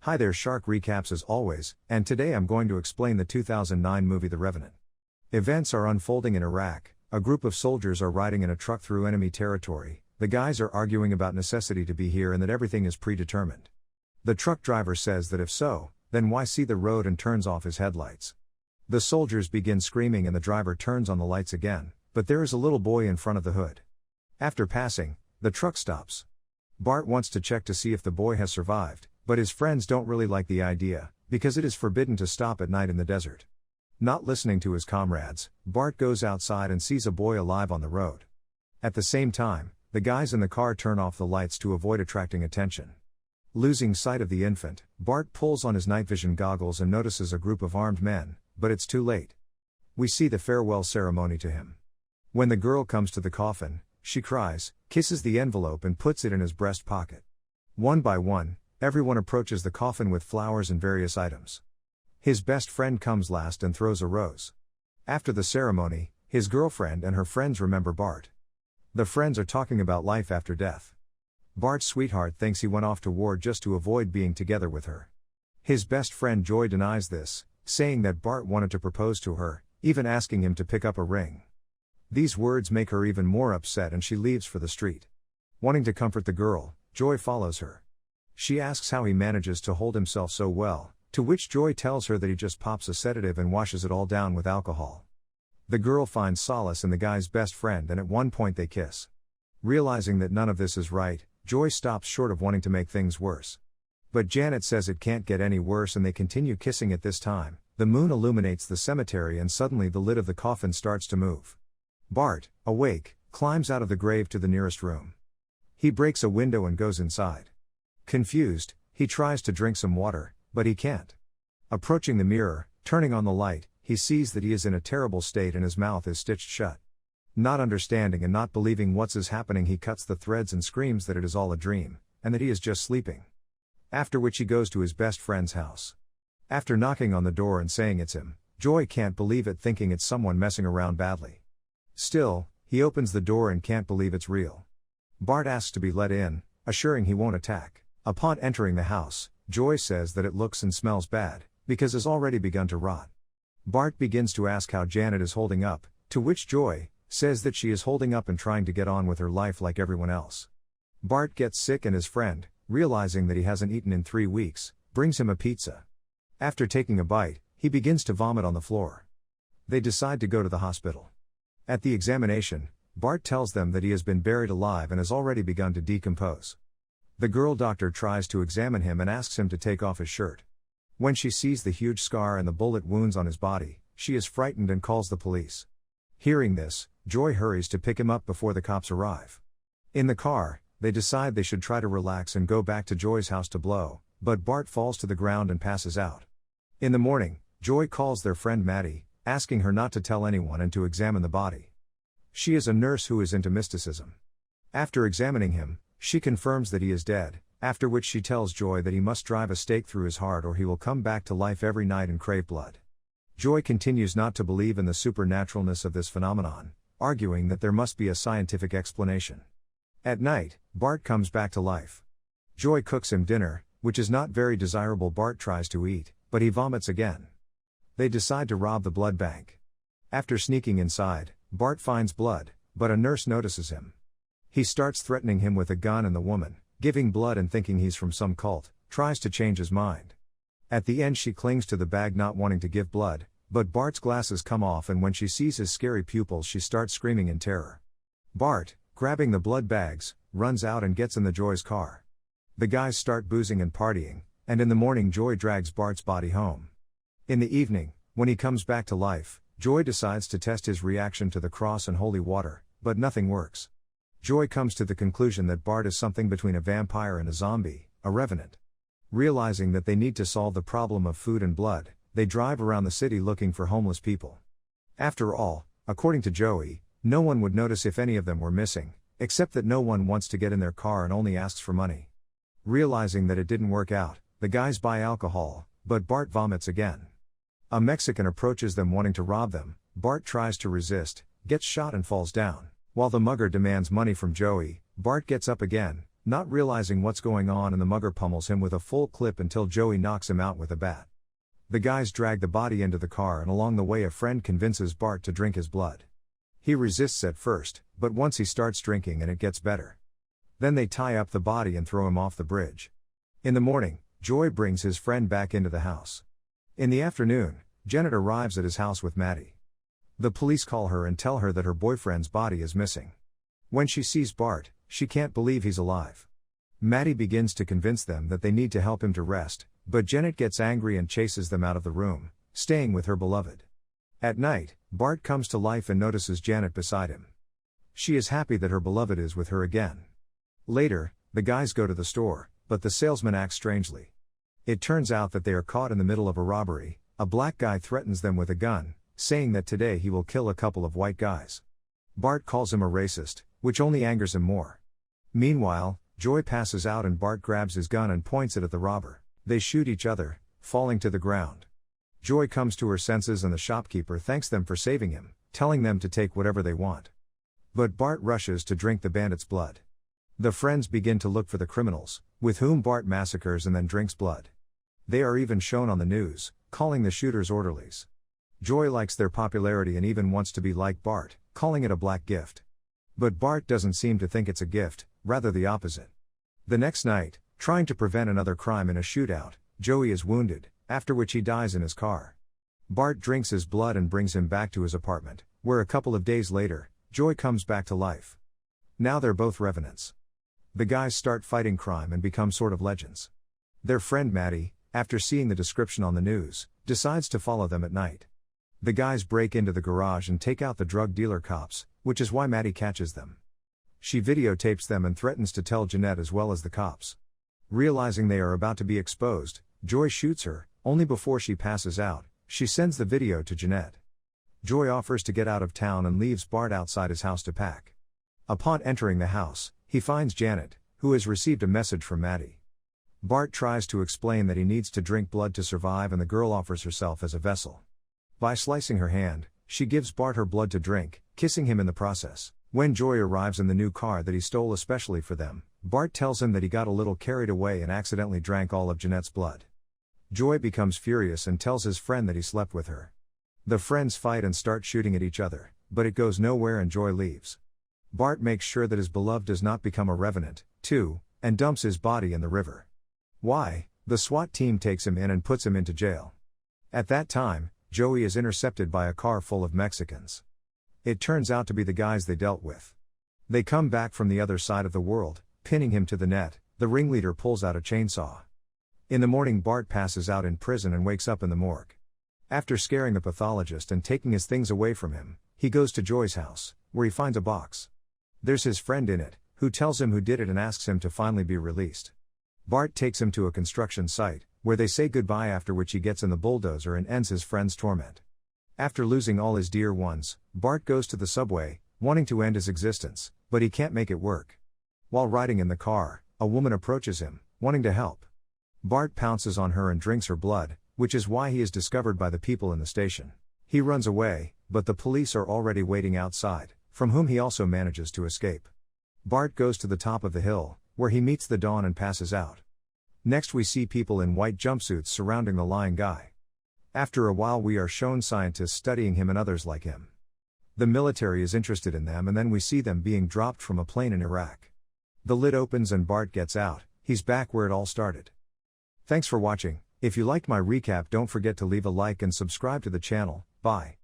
Hi there, Shark Recaps as always, and today I'm going to explain the 2009 movie The Revenant. Events are unfolding in Iraq. A group of soldiers are riding in a truck through enemy territory. The guys are arguing about necessity to be here and that everything is predetermined. The truck driver says that if so, then why see the road, and turns off his headlights. The soldiers begin screaming and the driver turns on the lights again, but there is a little boy in front of the hood. After passing, the truck stops. Bart wants to check to see if the boy has survived, but his friends don't really like the idea, because it is forbidden to stop at night in the desert. Not listening to his comrades, Bart goes outside and sees a boy alive on the road. At the same time, the guys in the car turn off the lights to avoid attracting attention. Losing sight of the infant, Bart pulls on his night vision goggles and notices a group of armed men, but it's too late. We see the farewell ceremony to him. When the girl comes to the coffin, she cries, kisses the envelope and puts it in his breast pocket. One by one, everyone approaches the coffin with flowers and various items. His best friend comes last and throws a rose. After the ceremony, his girlfriend and her friends remember Bart. The friends are talking about life after death. Bart's sweetheart thinks he went off to war just to avoid being together with her. His best friend Joy denies this, saying that Bart wanted to propose to her, even asking him to pick up a ring. These words make her even more upset and she leaves for the street. Wanting to comfort the girl, Joy follows her. She asks how he manages to hold himself so well, to which Joy tells her that he just pops a sedative and washes it all down with alcohol. The girl finds solace in the guy's best friend and at one point they kiss. Realizing that none of this is right, Joy stops short of wanting to make things worse. But Janet says it can't get any worse and they continue kissing. At this time, the moon illuminates the cemetery and suddenly the lid of the coffin starts to move. Bart, awake, climbs out of the grave to the nearest room. He breaks a window and goes inside. Confused, he tries to drink some water, but he can't. Approaching the mirror, turning on the light, he sees that he is in a terrible state and his mouth is stitched shut. Not understanding and not believing what's is happening, he cuts the threads and screams that it is all a dream, and that he is just sleeping. After which he goes to his best friend's house. After knocking on the door and saying it's him, Joy can't believe it, thinking it's someone messing around badly. Still, he opens the door and can't believe it's real. Bart asks to be let in, assuring he won't attack. Upon entering the house, Joy says that it looks and smells bad, because it's already begun to rot. Bart begins to ask how Janet is holding up, to which Joy says that she is holding up and trying to get on with her life like everyone else. Bart gets sick and his friend, realizing that he hasn't eaten in 3 weeks, brings him a pizza. After taking a bite, he begins to vomit on the floor. They decide to go to the hospital. At the examination, Bart tells them that he has been buried alive and has already begun to decompose. The girl doctor tries to examine him and asks him to take off his shirt. When she sees the huge scar and the bullet wounds on his body, she is frightened and calls the police. Hearing this, Joy hurries to pick him up before the cops arrive. In the car, they decide they should try to relax and go back to Joy's house to blow, but Bart falls to the ground and passes out. In the morning, Joy calls their friend Maddie, asking her not to tell anyone and to examine the body. She is a nurse who is into mysticism. After examining him, she confirms that he is dead, after which she tells Joy that he must drive a stake through his heart or he will come back to life every night and crave blood. Joy continues not to believe in the supernaturalness of this phenomenon, arguing that there must be a scientific explanation. At night, Bart comes back to life. Joy cooks him dinner, which is not very desirable. Bart tries to eat, but he vomits again. They decide to rob the blood bank. After sneaking inside, Bart finds blood, but a nurse notices him. He starts threatening him with a gun and the woman, giving blood and thinking he's from some cult, tries to change his mind. At the end she clings to the bag not wanting to give blood, but Bart's glasses come off and when she sees his scary pupils she starts screaming in terror. Bart, grabbing the blood bags, runs out and gets in the Joy's car. The guys start boozing and partying, and in the morning Joy drags Bart's body home. In the evening, when he comes back to life, Joy decides to test his reaction to the cross and holy water, but nothing works. Joy comes to the conclusion that Bart is something between a vampire and a zombie, a revenant. Realizing that they need to solve the problem of food and blood, they drive around the city looking for homeless people. After all, according to Joey, no one would notice if any of them were missing, except that no one wants to get in their car and only asks for money. Realizing that it didn't work out, the guys buy alcohol, but Bart vomits again. A Mexican approaches them wanting to rob them. Bart tries to resist, gets shot and falls down. While the mugger demands money from Joey, Bart gets up again, Not realizing what's going on, and the mugger pummels him with a full clip until Joey knocks him out with a bat. The guys drag the body into the car, and along the way a friend convinces Bart to drink his blood. He resists at first, but once he starts drinking and it gets better. Then they tie up the body and throw him off the bridge. In the morning, Joey brings his friend back into the house. In the afternoon, Janet arrives at his house with Maddie. The police call her and tell her that her boyfriend's body is missing. When she sees Bart, she can't believe he's alive. Maddie begins to convince them that they need to help him to rest, but Janet gets angry and chases them out of the room, staying with her beloved. At night, Bart comes to life and notices Janet beside him. She is happy that her beloved is with her again. Later, the guys go to the store, but the salesman acts strangely. It turns out that they are caught in the middle of a robbery. A black guy threatens them with a gun, saying that today he will kill a couple of white guys. Bart calls him a racist, which only angers him more. Meanwhile, Joey passes out and Bart grabs his gun and points it at the robber. They shoot each other, falling to the ground. Joy comes to her senses and the shopkeeper thanks them for saving him, telling them to take whatever they want. But Bart rushes to drink the bandit's blood. The friends begin to look for the criminals, with whom Bart massacres and then drinks blood. They are even shown on the news, calling the shooters orderlies. Joy likes their popularity and even wants to be like Bart, calling it a black gift. But Bart doesn't seem to think it's a gift, rather the opposite. The next night, trying to prevent another crime in a shootout, Joey is wounded, after which he dies in his car. Bart drinks his blood and brings him back to his apartment, where a couple of days later, Joy comes back to life. Now they're both revenants. The guys start fighting crime and become sort of legends. Their friend Maddie, after seeing the description on the news, decides to follow them at night. The guys break into the garage and take out the drug dealer cops, which is why Maddie catches them. She videotapes them and threatens to tell Jeanette as well as the cops. Realizing they are about to be exposed, Joy shoots her. Only before she passes out, she sends the video to Jeanette. Joy offers to get out of town and leaves Bart outside his house to pack. Upon entering the house, he finds Janet, who has received a message from Maddie. Bart tries to explain that he needs to drink blood to survive, and the girl offers herself as a vessel. By slicing her hand, she gives Bart her blood to drink, kissing him in the process. When Joy arrives in the new car that he stole especially for them, Bart tells him that he got a little carried away and accidentally drank all of Jeanette's blood. Joy becomes furious and tells his friend that he slept with her. The friends fight and start shooting at each other, but it goes nowhere and Joy leaves. Bart makes sure that his beloved does not become a revenant, too, and dumps his body in the river. Why? The SWAT team takes him in and puts him into jail. At that time, Joey is intercepted by a car full of Mexicans. It turns out to be the guys they dealt with. They come back from the other side of the world, pinning him to the net. The ringleader pulls out a chainsaw. In the morning, Bart passes out in prison and wakes up in the morgue. After scaring the pathologist and taking his things away from him, he goes to Joy's house, where he finds a box. There's his friend in it, who tells him who did it and asks him to finally be released. Bart takes him to a construction site, where they say goodbye, after which he gets in the bulldozer and ends his friend's torment. After losing all his dear ones, Bart goes to the subway, wanting to end his existence, but he can't make it work. While riding in the car, a woman approaches him, wanting to help. Bart pounces on her and drinks her blood, which is why he is discovered by the people in the station. He runs away, but the police are already waiting outside, from whom he also manages to escape. Bart goes to the top of the hill, where he meets the dawn and passes out. Next we see people in white jumpsuits surrounding the lying guy. After a while we are shown scientists studying him and others like him. The military is interested in them, and then we see them being dropped from a plane in Iraq. The lid opens and Bart gets out. He's back where it all started. Thanks for watching. If you liked my recap, don't forget to leave a like and subscribe to the channel. Bye.